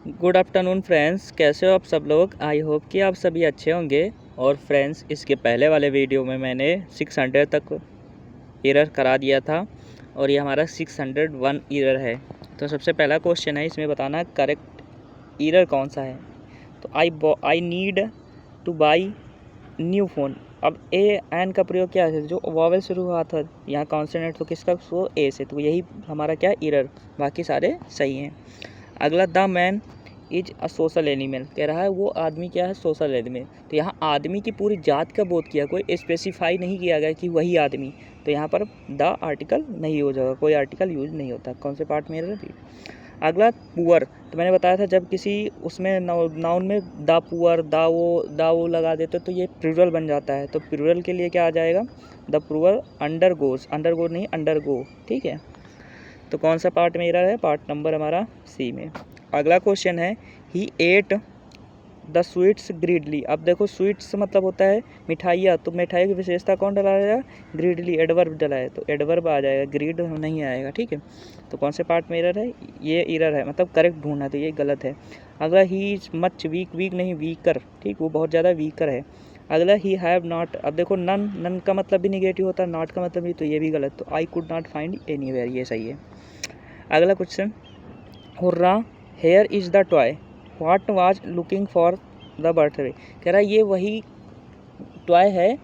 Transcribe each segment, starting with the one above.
Good afternoon friends, कैसे हो आप सब लोग। आई होप कि आप सभी अच्छे होंगे। और फ्रेंड्स, इसके पहले वाले वीडियो में मैंने 600 तक एरर करा दिया था और ये हमारा 601 एरर है। तो सबसे पहला क्वेश्चन है, इसमें बताना करेक्ट एरर कौन सा है। तो I need two by new phone. अब ए एन का प्रयोग क्या है, जो वॉवेल शुरू हुआ था यहाँ कॉन्सोनेंट, तो किसका, सो ए से, तो यही हमारा क्या एरर, बाकी सारे सही हैं। अगला, the man is a social animal, कह रहा है वो आदमी क्या है, सोशल एनिमल। तो यहाँ आदमी की पूरी जात का बोध किया, कोई स्पेसिफाई नहीं किया गया कि वही आदमी, तो यहाँ पर द आर्टिकल नहीं हो जाएगा, कोई आर्टिकल यूज नहीं होता। कौन से पार्ट में एरर है। अगला, पुअर, तो मैंने बताया था जब किसी उसमें नाउन में द पुअर दा वो लगा देते तो ये प्लूरल बन जाता है। तो प्लूरल के लिए क्या आ जाएगा, द पुअर अंडरगो नहीं अंडरगो, ठीक है। तो कौन सा पार्ट में एरर है, पार्ट नंबर हमारा सी में। अगला क्वेश्चन है, ही एट द स्वीट्स ग्रीडली। अब देखो, स्वीट्स मतलब होता है मिठाइयाँ, तो मिठाई की विशेषता कौन डला जाएगा, ग्रीडली, एडवर्ब डला है, तो एडवर्ब आ जाएगा, ग्रीड नहीं आएगा, ठीक है। तो कौन से पार्ट में एरर है, ये एरर है, मतलब करेक्ट ढूंढना, तो ये गलत है। अगला, ही इज मच वीक नहीं वीकर, ठीक, वो बहुत ज़्यादा वीकर है। अगला, ही हैव नॉट, अब देखो नन का मतलब भी निगेटिव होता है, नॉट का मतलब भी, तो ये भी गलत। तो I could not find anywhere, ये सही है। अगला question, hurrah here is the toy what was looking for the birthday, कह रहा है ये वही टॉय है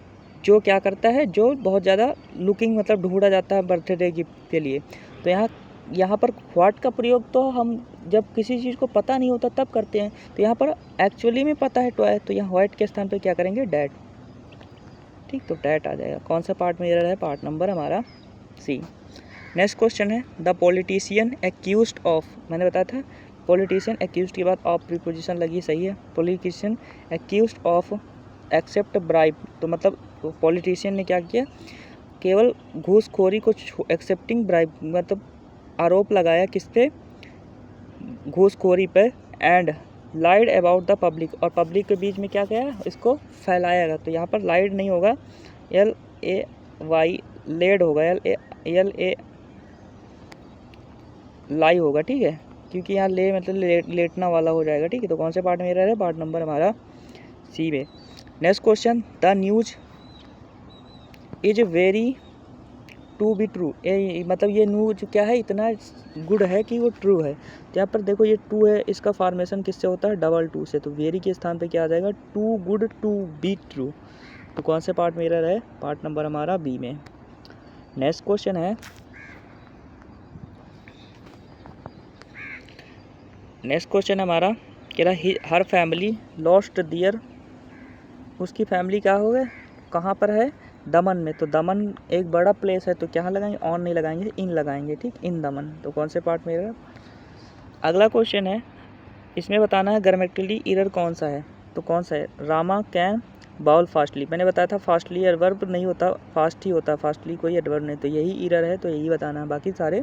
जो क्या करता है, जो बहुत ज़्यादा लुकिंग मतलब ढूंढा जाता है बर्थडे गिफ्ट के लिए। तो यहाँ पर व्हाट का प्रयोग तो हम जब किसी चीज़ को पता नहीं होता तब करते हैं, तो यहाँ पर एक्चुअली में पता है टॉय, तो यहाँ व्हाट के स्थान पर क्या करेंगे, डैट, ठीक, तो डैट आ जाएगा। कौन सा पार्ट में एरर है, पार्ट नंबर हमारा सी। नेक्स्ट क्वेश्चन है, द पॉलिटिशियन एक्यूज्ड ऑफ, मैंने बताया था पॉलिटिशियन एक्यूज्ड के बाद ऑफ प्रीपोजिशन लगी, सही है। Politician accused of accept bribe, तो मतलब पॉलिटिशियन ने क्या किया, केवल घूसखोरी को एक्सेप्टिंग ब्राइब, मतलब आरोप लगाया किस पे, घूसखोरी पे। And lied about the public, और पब्लिक के बीच में क्या किया, इसको फैलाया। तो यहाँ पर लाइड नहीं होगा, LAY लेड होगा, LA लाई होगा, ठीक है, क्योंकि यहाँ ले मतलब लेटना वाला हो जाएगा, ठीक है। तो कौन से पार्ट में एरर है, पार्ट नंबर हमारा सी में। Next question, the news is very to be true, मतलब ये न्यूज क्या है, इतना गुड है कि वो ट्रू है। तो यहाँ पर देखो, ये टू है, इसका फॉर्मेशन किससे होता है, डबल टू से, तो वेरी के स्थान पे क्या आ जाएगा, too good to be true. तो कौन से पार्ट में एरर है, पार्ट नंबर हमारा बी में। नेक्स्ट क्वेश्चन है, हमारा कह रहा हर फैमिली लॉस्ट दियर, उसकी फैमिली क्या हो गए, कहाँ पर है, दमन में। तो दमन एक बड़ा प्लेस है, तो क्या लगाएंगे, ऑन नहीं लगाएंगे, इन लगाएंगे, ठीक, इन दमन। तो कौन से पार्ट में एरर। अगला क्वेश्चन है, इसमें बताना है ग्रामेटिकली एरर कौन सा है। तो कौन सा है, रामा कैन बाउल फास्टली, मैंने बताया था फास्टली एडवर्ब नहीं होता, फास्ट ही होता, फास्टली कोई एडवर्ब नहीं, तो यही एरर है, तो यही बताना है, बाकी सारे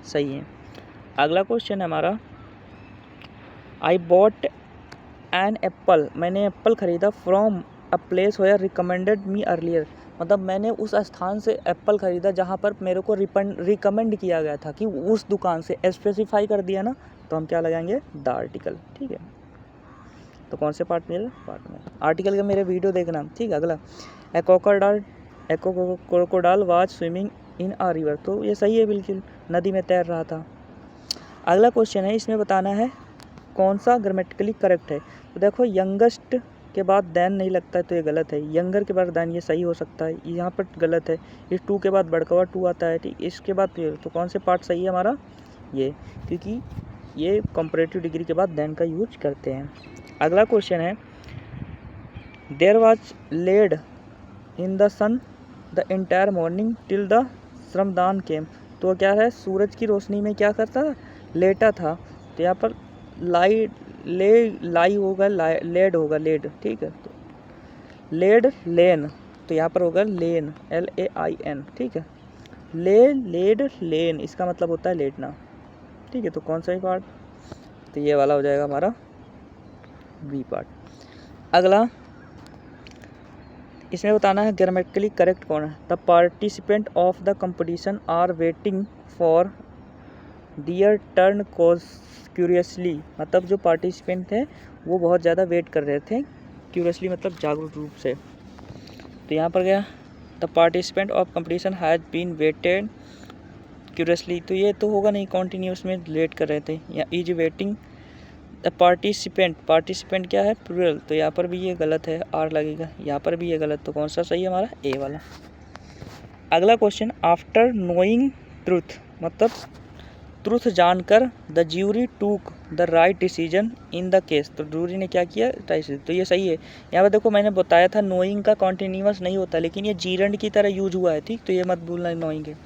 सही हैं। अगला क्वेश्चन है हमारा, आई बॉट एन एप्पल, मैंने एप्पल ख़रीदा from a place where recommended me earlier, मतलब मैंने उस स्थान से एप्पल ख़रीदा जहाँ पर मेरे को रिकमेंड किया गया था, कि उस दुकान से, स्पेसिफाई कर दिया ना, तो हम क्या लगाएंगे, द आर्टिकल, ठीक है। तो कौन से पार्ट में, पार्ट में आर्टिकल का मेरे वीडियो देखना, ठीक है। अगला, a crocodile was swimming in a river, तो ये सही है, बिल्कुल नदी में तैर रहा था। अगला क्वेश्चन है, इसमें बताना है कौन सा ग्रामेटिकली करेक्ट है। तो देखो, यंगेस्ट के बाद दैन नहीं लगता है, तो ये गलत है। यंगर के बाद दैन, ये सही हो सकता है, यहाँ पर गलत है। इस टू के बाद बड़का हुआ टू आता है, ठीक, इसके बाद तो कौन से पार्ट सही है हमारा, ये, क्योंकि ये कंपैरेटिव डिग्री के बाद दैन का यूज करते हैं। अगला क्वेश्चन है, there was laid in the sun the entire morning till the shramdaan came, तो क्या है, सूरज की रोशनी में क्या करता था, लेटा था। तो यहाँ पर लाई होगा, लेड होगा, लेड, ठीक है। तो लेड लेन, तो यहाँ पर होगा लेन, LAIN, ठीक है। लेड लेन, इसका मतलब होता है लेटना, ठीक है। तो कौन सा ही पार्ट, तो ये वाला हो जाएगा हमारा बी पार्ट। अगला, इसमें बताना है ग्रामेटिकली करेक्ट कौन है। The participant of the competition are waiting for their turn curiously, मतलब जो पार्टिसिपेंट थे वो बहुत ज़्यादा वेट कर रहे थे। क्यूरियसली मतलब जागरूक रूप से। तो यहाँ पर गया the participant of competition has been waited curiously, तो ये तो होगा नहीं, कॉन्टीन्यूस में वेट कर रहे थे। या is waiting the participant, participant क्या है, प्लूरल, तो यहाँ पर भी ये गलत है, आर लगेगा। यहाँ पर भी ये गलत, तो कौन सा सही है हमारा, ए वाला। अगला क्वेश्चन, आफ्टर नोइंग ट्रूथ, मतलब ट्रूथ जानकर the jury took the right decision in the case, तो ज्यूरी ने क्या किया, तो ये सही है। यहाँ पर देखो मैंने बताया था नोइंग का कॉन्टिन्यूस नहीं होता, लेकिन ये जीरंड की तरह यूज हुआ है, ठीक, तो ये मत भूलना नोइंग है।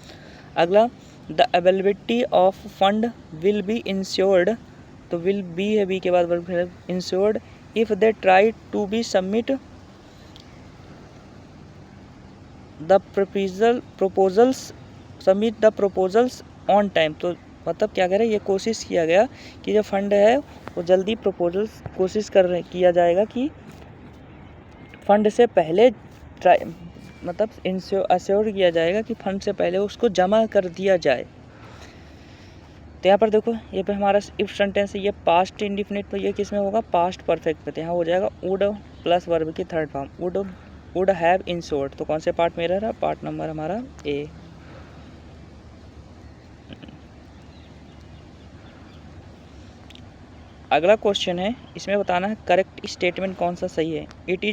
अगला, the availability of fund will be ensured, तो विल बी है, बी के बाद verb, ensured if they try to be submit the proposals submit the proposals on time, तो मतलब क्या करें, ये कोशिश किया गया कि जो फंड है वो जल्दी प्रपोजल्स कोशिश किया जाएगा कि फंड से पहले मतलब अश्योर किया जाएगा कि फंड से पहले उसको जमा कर दिया जाए। तो यहाँ पर देखो ये पे हमारा इफ सेंटेंस है, ये पास्ट इंडिफिनिट, तो ये किस में होगा, पास्ट परफेक्ट पे, तो यहाँ हो जाएगा वुड प्लस वर्ब की third form, would have insured, तो कौन से पार्ट में रहा, पार्ट नंबर हमारा ए। अगला क्वेश्चन है, इसमें बताना है करेक्ट स्टेटमेंट कौन सा सही है। It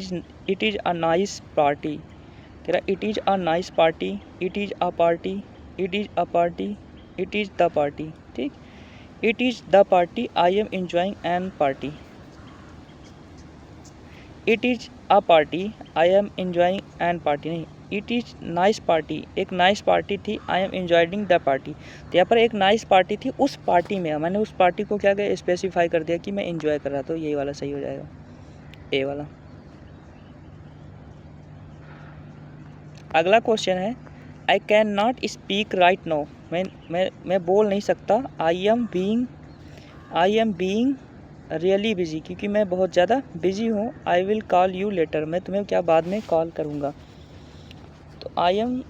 is a nice party, कह रहा it is a nice party, it is a party, it is a party, it is the party, ठीक, it is the party, I am enjoying an party, it is a party, I am enjoying an party, नहीं, it is nice party, एक nice party थी, I am enjoying the party, तो यहाँ पर एक nice party थी, उस party में मैंने उस पार्टी को क्या किया, स्पेसिफाई कर दिया कि मैं एंजॉय कर रहा था, तो ये वाला सही हो जाएगा, ए वाला। अगला क्वेश्चन है, I can not speak right now, मैं बोल नहीं सकता, I am being really busy, क्योंकि मैं बहुत ज़्यादा बिजी हूँ, I will call you later, मैं तुम्हें क्या बाद में कॉल करूँगा, तो आई एम,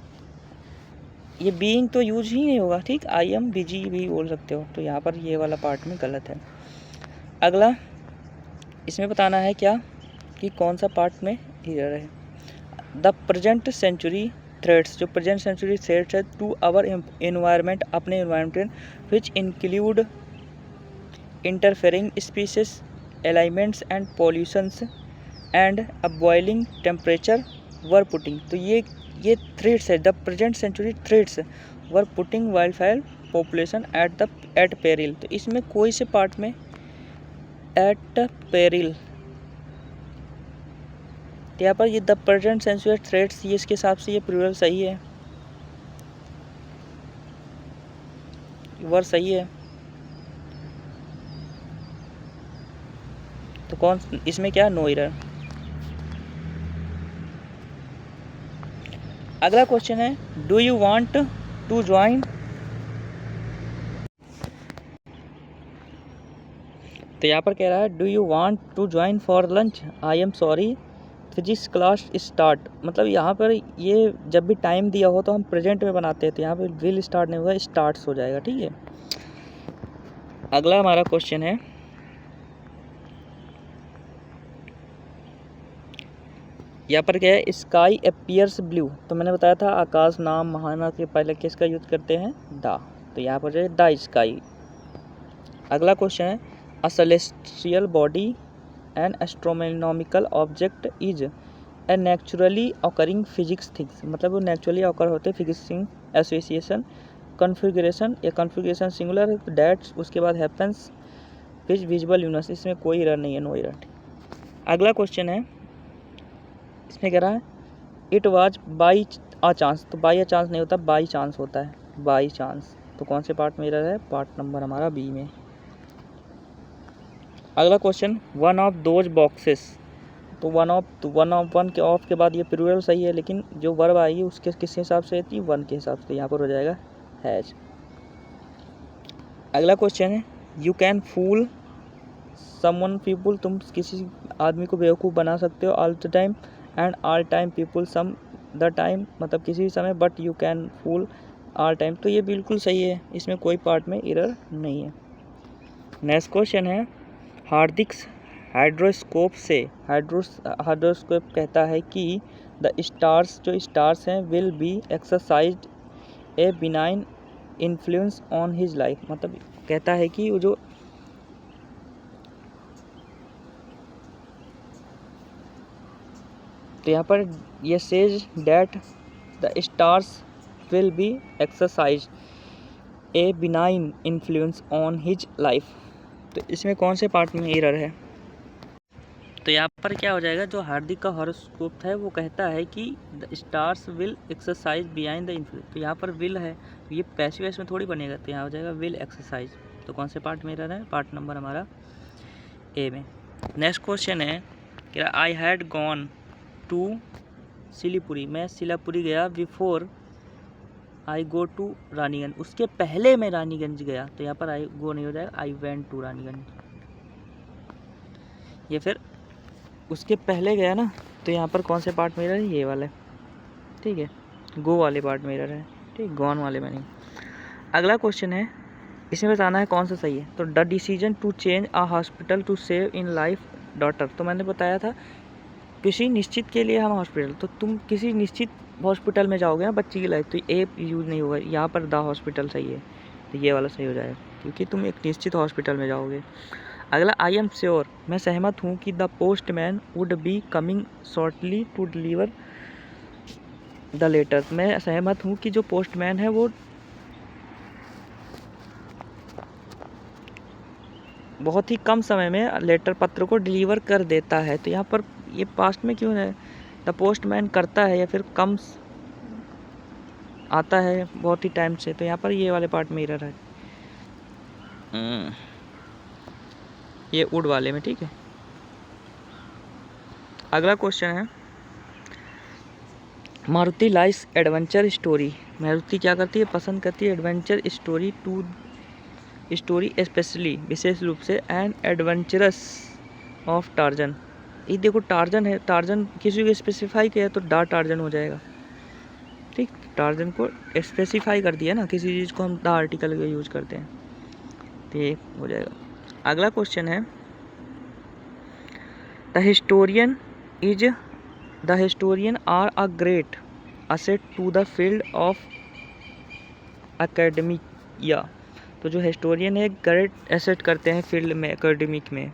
ये बीइंग तो यूज ही नहीं होगा, ठीक, आई एम बिजी भी बोल सकते हो, तो यहाँ पर ये वाला पार्ट में गलत है। अगला, इसमें बताना है क्या कि कौन सा पार्ट में एरर है। द प्रेजेंट सेंचुरी थ्रेट्स, जो प्रेजेंट सेंचुरी थ्रेट्स है टू आवर एनवायरनमेंट, अपने environment, which include interfering species, elements and pollutions and a boiling temperature were putting, तो ये थ्रेट्स है, the present century threats were putting wild fire population at peril, तो इसमें कोई से part में एट पेरिल, तो यहाँ पर ये द प्रेजेंट सेंचुरी थ्रेट्स, ये इसके हिसाब से ये प्लूरल सही है, वर सही है, तो कौन इसमें क्या, नो एरर। अगला क्वेश्चन है, do you want to join, तो यहाँ पर कह रहा है do you want to join for lunch, I am sorry physics class start, मतलब यहाँ पर ये जब भी टाइम दिया हो तो हम प्रेजेंट में बनाते हैं, तो यहाँ पर विल स्टार्ट नहीं होगा, स्टार्ट्स हो जाएगा, ठीक है। अगला हमारा क्वेश्चन है, यहाँ पर क्या है, स्काई अपीयर्स ब्लू, तो मैंने बताया था आकाश नाम महाना के पहले किसका यूज करते हैं, द, तो यहाँ पर है द स्काई। अगला क्वेश्चन है, अ celestial body N astronomical object is a naturally occurring physics things, मतलब वो नेचुरली ऑकर होते हैं, फिजिक्स एसोसिएशन, कन्फिगरेशन, या कन्फिगरेशन सिंगुलर, डैट्स, उसके बाद हैपेंस विच विजुअल यूनिवर्स, इसमें कोई एरर नहीं है, नो एरर। अगला क्वेश्चन है, इसमें कह रहा है it was by a chance, तो बाई अ चांस नहीं होता, बाई चांस होता है, बाई चांस, तो कौन से पार्ट में एरर है, पार्ट नंबर हमारा बी में। अगला question, one of those boxes, तो वन के ऑफ के बाद ये प्लूरल सही है, लेकिन जो वर्ब आएगी उसके किस हिसाब से थी, वन के हिसाब से, यहाँ पर हो जाएगा हैज। अगला क्वेश्चन है, you can fool someone people, तुम किसी आदमी को बेवकूफ़ बना सकते हो, all the time and all time people some the time, मतलब किसी भी समय, but you can fool all time, तो ये बिल्कुल सही है, इसमें कोई पार्ट में एरर नहीं है। नेक्स्ट क्वेश्चन है हार्दिक हाइड्रोस्कोप से हाइड्रोस्कोप कहता है कि द स्टार्स जो स्टार्स हैं will be exercised A benign influence on his life, मतलब कहता है कि वो जो तो यहाँ पर ये says that the stars will be exercise A benign influence on his life. तो इसमें कौन से पार्ट में एरर है? तो यहाँ पर क्या हो जाएगा, जो हार्दिक का हॉरोस्कोप है वो कहता है कि the stars will exercise behind the influence, तो यहाँ पर विल है, तो ये पैसिव वॉइस में थोड़ी बनेगा, तो यहाँ हो जाएगा विल एक्सरसाइज। तो कौन से पार्ट में एरर है? पार्ट नंबर हमारा ए में। नेक्स्ट क्वेश्चन है कि I had gone to Silipuri, मैं सिलापुरी गया, before I go to Raniganj, उसके पहले मैं रानीगंज गया, तो यहाँ पर आई गो नहीं हो जाएगा, आई वेंट टू रानीगंज। ये फिर उसके पहले गया ना, तो यहाँ पर कौन से पार्ट में एरर है? ये वाला, ठीक है, गो वाले पार्ट में एरर है, ठीक, गॉन वाले में नहीं। अगला क्वेश्चन है, इसमें बताना है कौन सा सही है। तो the decision to change a hospital to save in life daughter, तो मैंने बताया था किसी निश्चित के लिए हम हॉस्पिटल, तो तुम किसी निश्चित हॉस्पिटल में जाओगे ना बच्ची की लाइफ, तो ए यूज़ नहीं होगा, यहाँ पर द हॉस्पिटल सही है, तो ये वाला सही हो जाएगा, क्योंकि तुम एक निश्चित हॉस्पिटल में जाओगे। अगला, आई एम श्योर, मैं सहमत हूँ कि the postman would be coming shortly to deliver the letter, मैं सहमत हूँ कि जो पोस्टमैन है वो बहुत ही कम समय में लेटर पत्र को डिलीवर कर देता है, तो यहाँ पर ये पास्ट में क्यों है? द पोस्टमैन करता है या फिर कम आता है बहुत ही टाइम से, तो यहाँ पर ये वाले पार्ट में एरर है, ये वुड वाले में, ठीक है। अगला क्वेश्चन है, Maruti likes adventure story, Maruti क्या करती है? पसंद करती है एडवेंचर स्टोरी स्पेशली, विशेष रूप से एंड एडवेंचरस ऑफ टार्जन। ये देखो टार्जन है, टार्जन किसी को स्पेसिफाई किया तो डा टार्जन हो जाएगा, ठीक, टार्जन को स्पेसिफाई कर दिया ना, किसी चीज़ को हम द आर्टिकल का यूज करते हैं, तो ये हो जाएगा। अगला क्वेश्चन है, the historian are a great asset to the field of academia, तो जो हिस्टोरियन है ग्रेट एसेट करते हैं फील्ड में, एकेडमिक में,